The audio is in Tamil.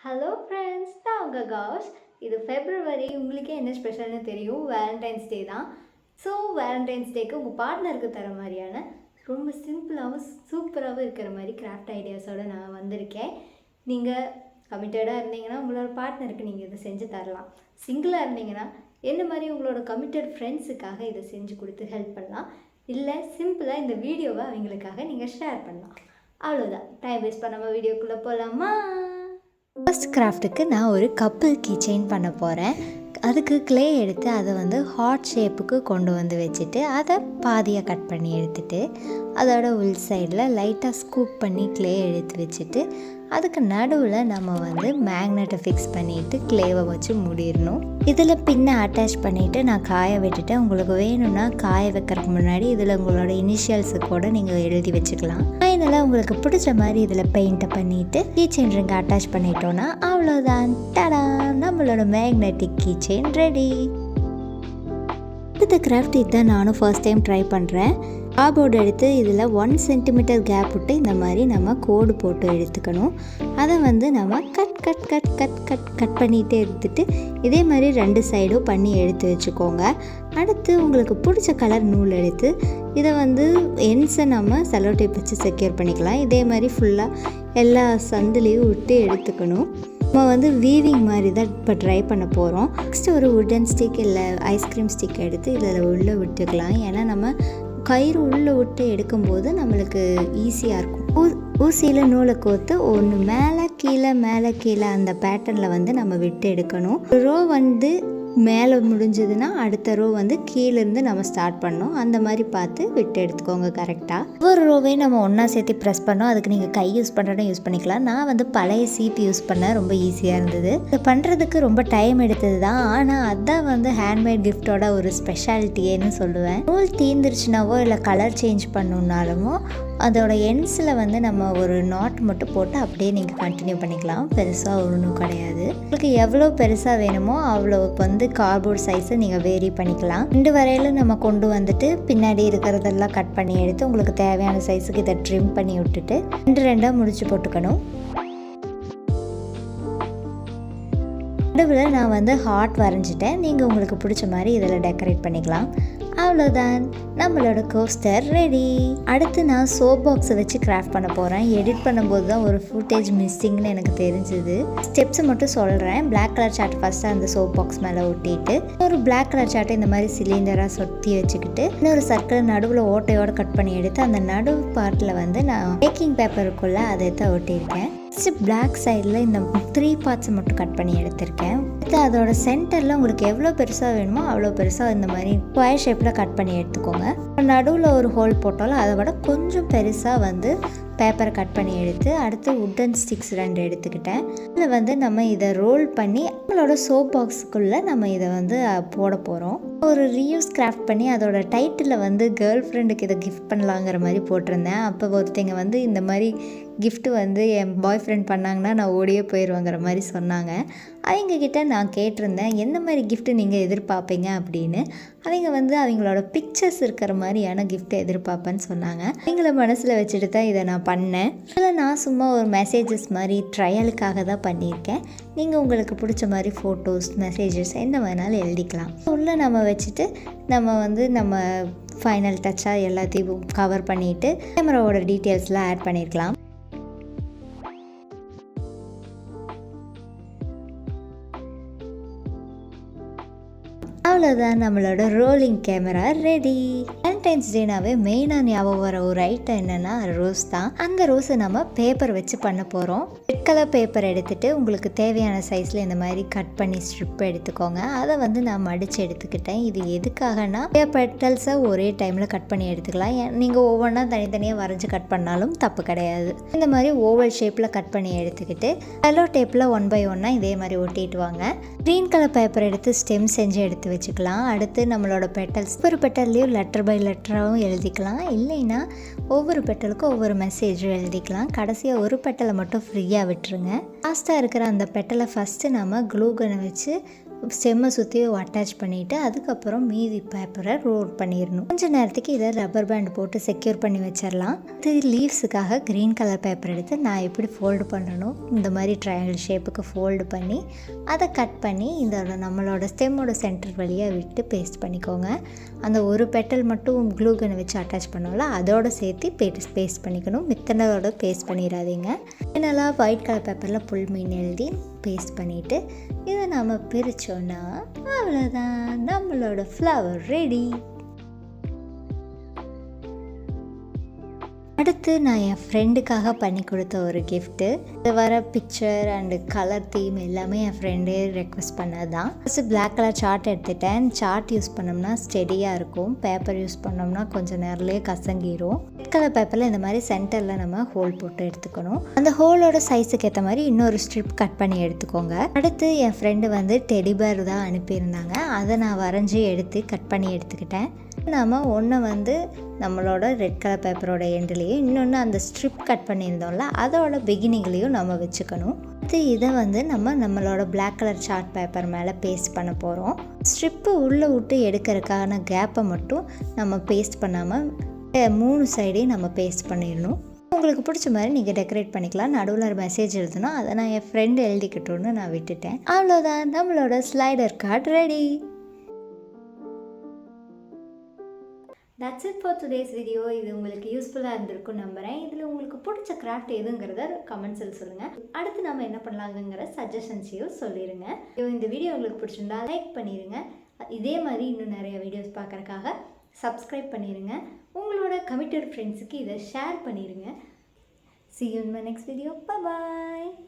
ஹலோ ஃப்ரெண்ட்ஸ், நான் உங்கள் காஷ். இது ஃபெப்ரவரி. உங்களுக்கே என்ன ஸ்பெஷல்னு தெரியும், வேலண்டைன்ஸ் டே தான். ஸோ வேலண்டைன்ஸ் டேக்கு உங்கள் பார்ட்னருக்கு தர மாதிரியான ரொம்ப சிம்பிளாகவும் சூப்பராகவும் இருக்கிற மாதிரி கிராஃப்ட் ஐடியாஸோடு நான் வந்திருக்கேன். நீங்கள் கமிட்டடாக இருந்தீங்கன்னா உங்களோட பார்ட்னருக்கு நீங்கள் இதை செஞ்சு தரலாம். சிங்கிளாக இருந்தீங்கன்னா என்ன மாதிரி உங்களோட கமிட்டட் ஃப்ரெண்ட்ஸுக்காக இதை செஞ்சு கொடுத்து ஹெல்ப் பண்ணலாம். இல்லை சிம்பிளாக இந்த வீடியோவை அவங்களுக்காக நீங்கள் ஷேர் பண்ணலாம். அவ்வளோதான். டைம் வேஸ்ட் பண்ணாமல் வீடியோக்குள்ளே போகலாமா? ஃபர்ஸ்ட் கிராஃப்ட்டுக்கு நான் ஒரு கப்பிள் கீச்செயின் பண்ண போகிறேன். அதுக்கு கிளே எடுத்து அதை ஹார்ட் ஷேப்புக்கு கொண்டு வந்து வச்சுட்டு அதை பாதியாக கட் பண்ணி எடுத்துட்டு அதோட உள் சைடில் லைட்டாக ஸ்கூப் பண்ணி கிளே எடுத்து வச்சுட்டு அதுக்கு நடுவில் நம்ம மேக்னெட்டை ஃபிக்ஸ் பண்ணிவிட்டு கிளேவை வச்சு மூடிடணும். இதில் பின்ன அட்டாச் பண்ணிவிட்டு நான் காய விட்டுட்டேன். உங்களுக்கு வேணும்னா காய வைக்கிறதுக்கு முன்னாடி இதில் உங்களோட இனிஷியல்ஸு கூட நீங்கள் எழுதி வச்சுக்கலாம். ஃபைனலாக உங்களுக்கு பிடிச்ச மாதிரி இதில் பெயிண்ட்டை பண்ணிவிட்டு கீச்செயின் ரிங்கை அட்டாச் பண்ணிட்டோன்னா அவ்வளோதான். டடா, நம்மளோட மேக்னெட்டிக் கீச்செயின் ரெடி. இந்த கிராஃப்ட் இதுதான் நானும் ஃபர்ஸ்ட் டைம் ட்ரை பண்ணுறேன். கார்ட்போர்டு எடுத்து இதில் 1 சென்டிமீட்டர் கேப் விட்டு இந்த மாதிரி நம்ம கோடு போட்டு எடுத்துக்கணும். அதை நம்ம cut cut cut cut cut cut பண்ணிகிட்டே எடுத்துட்டு இதே மாதிரி 2 சைடும் பண்ணி எடுத்து வச்சுக்கோங்க. அடுத்து உங்களுக்கு பிடிச்ச கலர் நூல் எடுத்து இதை எண்ட்ஸை நம்ம செலோ டேப் வச்சு செக்யூர் பண்ணிக்கலாம். இதே மாதிரி ஃபுல்லாக எல்லா சந்துலேயும் விட்டு எடுத்துக்கணும். நம்ம வீவிங் மாதிரி தான் இப்போ ட்ரை பண்ண போகிறோம். நெக்ஸ்ட்டு ஒரு வுட்டன் ஸ்டிக் இல்லை ஐஸ்கிரீம் ஸ்டிக் எடுத்து இதில் உள்ளே விட்டுக்கலாம். ஏன்னா நம்ம கயிறு உள்ளே விட்டு எடுக்கும்போது நம்மளுக்கு ஈஸியாக இருக்கும். ஊசியில் நூலை கோர்த்து ஒன்று மேலே கீழே அந்த பேட்டர்னில் நம்ம விட்டு எடுக்கணும். ரோ மேலே முடிஞ்சதுன்னா அடுத்த ரோ கீழேருந்து நம்ம ஸ்டார்ட் பண்ணோம். அந்த மாதிரி பார்த்து விட்டு எடுத்துக்கோங்க கரெக்டாக. ஒவ்வொரு ரோவையும் நம்ம ஒன்றா சேர்த்து ப்ரெஸ் பண்ணோம். அதுக்கு நீங்கள் கை யூஸ் பண்ணுறதும் யூஸ் பண்ணிக்கலாம். நான் பழைய சீப்பு யூஸ் பண்ண ரொம்ப ஈஸியாக இருந்தது. இது பண்ணுறதுக்கு ரொம்ப டைம் எடுத்தது தான். ஆனால் அதுதான் ஹேண்ட்மேட் கிஃப்டோட ஒரு ஸ்பெஷாலிட்டியேன்னு சொல்லுவேன். நூல் தீர்ந்துருச்சுனாவோ இல்லை கலர் சேஞ்ச் பண்ணணுன்னாலுமோ அதோட எண்ட்ஸில் நம்ம ஒரு நாட் மட்டும் போட்டு அப்படியே நீங்கள் கண்டினியூ பண்ணிக்கலாம். பெருசாக ஒன்றும் கிடையாது. உங்களுக்கு எவ்வளோ பெருசாக வேணுமோ அவ்வளோ கார்ட்போர்ட் சைஸை நீங்கள் வேரி பண்ணிக்கலாம். 2 வரையிலும் நம்ம கொண்டு வந்துட்டு பின்னாடி இருக்கிறதெல்லாம் கட் பண்ணி எடுத்து உங்களுக்கு தேவையான சைஸுக்கு இதை ட்ரிம் பண்ணி விட்டுட்டு 2 முடிச்சு போட்டுக்கணும். நடுவில் நான் ஹார்ட் வரைஞ்சிட்டேன். நீங்கள் உங்களுக்கு பிடிச்ச மாதிரி இதில் டெக்கரேட் பண்ணிக்கலாம். அவ்வளோதான், நம்மளோட கோஸ்டர் ரெடி. அடுத்து நான் சோப் பாக்ஸை வச்சு கிராஃப்ட் பண்ண போகிறேன். எடிட் பண்ணும்போது தான் ஒரு ஃபுட்டேஜ் மிஸ்ஸிங்னு எனக்கு தெரிஞ்சுது. ஸ்டெப்ஸை மட்டும் சொல்கிறேன். பிளாக் கலர் சார்ட் ஃபஸ்ட்டு அந்த சோப் பாக்ஸ் மேலே ஒட்டிட்டு ஒரு பிளாக் கலர் சார்ட்டை இந்த மாதிரி சிலிண்டராக சொத்தி வச்சுக்கிட்டு இன்னொரு சர்க்கிள் நடுவில் ஓட்டையோடு கட் பண்ணி எடுத்து அந்த நடுவு பார்ட்டில் நான் பேக்கிங் பேப்பருக்குள்ளே அதை தான் ஒட்டியிருக்கேன். ஃபஸ்ட்டு பிளாக் சைடில் இந்த 3 பார்ட்ஸை மட்டும் கட் பண்ணி எடுத்திருக்கேன். அதோட சென்டரில் உங்களுக்கு எவ்வளோ பெருசாக வேணுமோ அவ்வளோ பெருசாக இந்த மாதிரி ஸ்கொயர் ஷேப்பில் கட் பண்ணி எடுத்துக்கோங்க. நடுவில் ஒரு ஹோல் போட்டாலும் அதை விட கொஞ்சம் பெருசாக பேப்பரை கட் பண்ணி எடுத்து அடுத்து வுட்டன் ஸ்டிக்ஸ் 2 எடுத்துக்கிட்டேன். இதில் நம்ம இதை ரோல் பண்ணி நம்மளோட சோப் பாக்ஸுக்குள்ளே நம்ம இதை போட போகிறோம். ஒரு ரீயூஸ் கிராஃப்ட் பண்ணி அதோட டைட்டில் கேர்ள் ஃப்ரெண்டுக்கு இதை கிஃப்ட் பண்ணலாங்கிற மாதிரி போட்டிருந்தேன். அப்போ ஒருத்தங்க இந்த மாதிரி கிஃப்ட்டு என் பாய் ஃப்ரெண்ட் பண்ணாங்கன்னா நான் ஓடியே போயிடுவேங்கிற மாதிரி சொன்னாங்க. அவங்கக்கிட்ட நான் கேட்டிருந்தேன் என்ன மாதிரி கிஃப்ட்டு நீங்கள் எதிர்பார்ப்பீங்க அப்படின்னு. அவங்க அவங்களோட பிக்சர்ஸ் இருக்கிற மாதிரியான கிஃப்ட் எதிர்பார்ப்பேன்னு சொன்னாங்க. அவங்கள மனசில் வச்சுட்டு தான் இதை நான் பண்ணேன். அதில் நான் சும்மா ஒரு மெசேஜஸ் மாதிரி ட்ரையலுக்காக தான் பண்ணியிருக்கேன். நீங்கள் உங்களுக்கு பிடிச்ச மாதிரி ஃபோட்டோஸ் மெசேஜஸ் என்ன வேணாலும் எழுதிக்கலாம். உள்ளே நம்ம வச்சுட்டு நம்ம ஃபைனல் டச்சாக எல்லாத்தையும் கவர் பண்ணிவிட்டு கேமராவோட டீட்டெயில்ஸ்லாம் ஆட் பண்ணியிருக்கலாம். அவ்வளோதான், நம்மளோட ரோலிங் கேமரா ரெடி. வேலண்டைன்ஸ் டேனாவே மெயினாக ஞாபகம் வர ஒரு ஐட்டம் என்னென்னா ரோஸ் தான். அந்த ரோஸை நம்ம பேப்பர் வச்சு பண்ண போகிறோம். ரெட் கலர் பேப்பர் எடுத்துகிட்டு உங்களுக்கு தேவையான சைஸில் இந்த மாதிரி கட் பண்ணி ஸ்ட்ரிப் எடுத்துக்கோங்க. அதை நான் மடித்து எடுத்துக்கிட்டேன். இது எதுக்காகனா பெட்டல்ஸை ஒரே டைமில் கட் பண்ணி எடுத்துக்கலாம். நீங்கள் ஒவ்வொன்றா தனித்தனியாக வரைஞ்சி கட் பண்ணாலும் தப்பு கிடையாது. இந்த மாதிரி ஓவல் ஷேப்பில் கட் பண்ணி எடுத்துக்கிட்டு செலோ டேப்பில் 1 by 1 இதே மாதிரி ஒட்டிட்டு வாங்க. க்ரீன் கலர் பேப்பர் எடுத்து ஸ்டெம் செஞ்சு எடுத்து வச்சுக்கலாம். அடுத்து நம்மளோட பெட்டல்ஸ் ஒவ்வொரு பெட்டல்லையும் லெட்டர் பை லெட்டராகவும் எழுதிக்கலாம். இல்லைன்னா ஒவ்வொரு பெட்டலுக்கும் ஒவ்வொரு மெசேஜும் எழுதிக்கலாம். கடைசியாக ஒரு பெட்டலை மட்டும் ஃப்ரீயாக விட்டுருங்க. லாஸ்ட்டாக இருக்கிற அந்த பெட்டலை ஃபஸ்ட்டு நம்ம க்ளூ கனை வச்சு ஸ்டெம்மை சுற்றி அட்டாச் பண்ணிவிட்டு அதுக்கப்புறம் மீதி பேப்பரை ரோல் பண்ணிடணும். கொஞ்சம் நேரத்துக்கு இதை ரப்பர் பேண்ட் போட்டு செக்யூர் பண்ணி வச்சிடலாம். இது லீவ்ஸுக்காக க்ரீன் கலர் பேப்பர் எடுத்து நான் எப்படி ஃபோல்டு பண்ணணும், இந்த மாதிரி ட்ரையாங்கிள் ஷேப்புக்கு ஃபோல்டு பண்ணி அதை கட் பண்ணி இந்த நம்மளோட ஸ்டெம்மோட சென்டர் வழியாக விட்டு பேஸ்ட் பண்ணிக்கோங்க. அந்த ஒரு பெட்டல் மட்டும் க்ளூ கன் வச்சு அட்டாச் பண்ணோம்ல அதோடு சேர்த்து பேஸ்ட் பண்ணிக்கணும். மித்தனோட பேஸ்ட் பண்ணிடாதீங்க. நல்லா ஒயிட் கலர் பேப்பரில் புல் மீன் எழுதி பேஸ்ட் பண்ணிவிட்டு இதை நம்ம பிரித்தோன்னா அவ்வளோதான், நம்மளோட ஃப்ளவர் ரெடி. அடுத்து நான் என் ஃப்ரெண்டுக்காக பண்ணி கொடுத்த ஒரு கிஃப்ட்டு. இது வர பிக்சர் அண்டு கலர் தீம் எல்லாமே என் ஃப்ரெண்டே ரெக்வஸ்ட் பண்ணது தான். ஃபஸ்ட்டு பிளாக் கலர் சார்ட் எடுத்துட்டேன். சார்ட் யூஸ் பண்ணோம்னா ஸ்டெடியாக இருக்கும், பேப்பர் யூஸ் பண்ணோம்னா கொஞ்சம் நேரத்துலேயே கசங்கிரும். ரெட் கலர் பேப்பரில் இந்த மாதிரி சென்டரில் நம்ம ஹோல் போட்டு எடுத்துக்கணும். அந்த ஹோலோட சைஸுக்கு ஏற்ற மாதிரி இன்னொரு ஸ்ட்ரிப் கட் பண்ணி எடுத்துக்கோங்க. அடுத்து என் ஃப்ரெண்டு வந்து டெடி பேர் தான் அனுப்பியிருந்தாங்க. அதை நான் வரைஞ்சி எடுத்து கட் பண்ணி எடுத்துக்கிட்டேன். நம்ம ஒன்று வந்து நம்மளோட ரெட் கலர் பேப்பரோட எண்ட்லேயும் இன்னொன்று அந்த ஸ்ட்ரிப் கட் பண்ணியிருந்தோம்ல அதோட பிகினிங்லேயும் நம்ம வச்சுக்கணும். இதை வந்து நம்மளோட பிளாக் கலர் சார்ட் பேப்பர் மேலே பேஸ்ட் பண்ண போகிறோம். ஸ்ட்ரிப்பு உள்ளே விட்டு எடுக்கிறதுக்கான கேப்பை மட்டும் நம்ம பேஸ்ட் பண்ணாமல் 3 சைடையும் நம்ம பேஸ்ட் பண்ணிடணும். உங்களுக்கு பிடிச்ச மாதிரி நீங்கள் டெக்கரேட் பண்ணிக்கலாம். நடுவில் ஒரு மெசேஜ் எழுதணும், அதை நான் என் ஃப்ரெண்டு எழுதிக்கிட்டோன்னு நான் விட்டுட்டேன். அவ்வளோதான், நம்மளோட slider card ready. That's it for today's video. இது உங்களுக்கு யூஸ்ஃபுல்லாக இருந்திருக்கும் நம்புகிறேன். இதில் உங்களுக்கு பிடிச்ச கிராஃப்ட் எதுங்கிறத கமெண்ட்ஸில் சொல்லுங்கள். அடுத்து நம்ம என்ன பண்ணலாங்கிற சஜஷன்ஸையும் சொல்லிடுங்க. இந்த வீடியோ உங்களுக்கு பிடிச்சிருந்தா லைக் பண்ணிடுங்க. இதே மாதிரி இன்னும் நிறைய வீடியோஸ் பார்க்குறக்காக சப்ஸ்கிரைப் பண்ணிடுங்க. உங்களோட கமிட்டட் ஃப்ரெண்ட்ஸுக்கு இதை ஷேர் பண்ணிடுங்க. See you in my next video. Bye bye.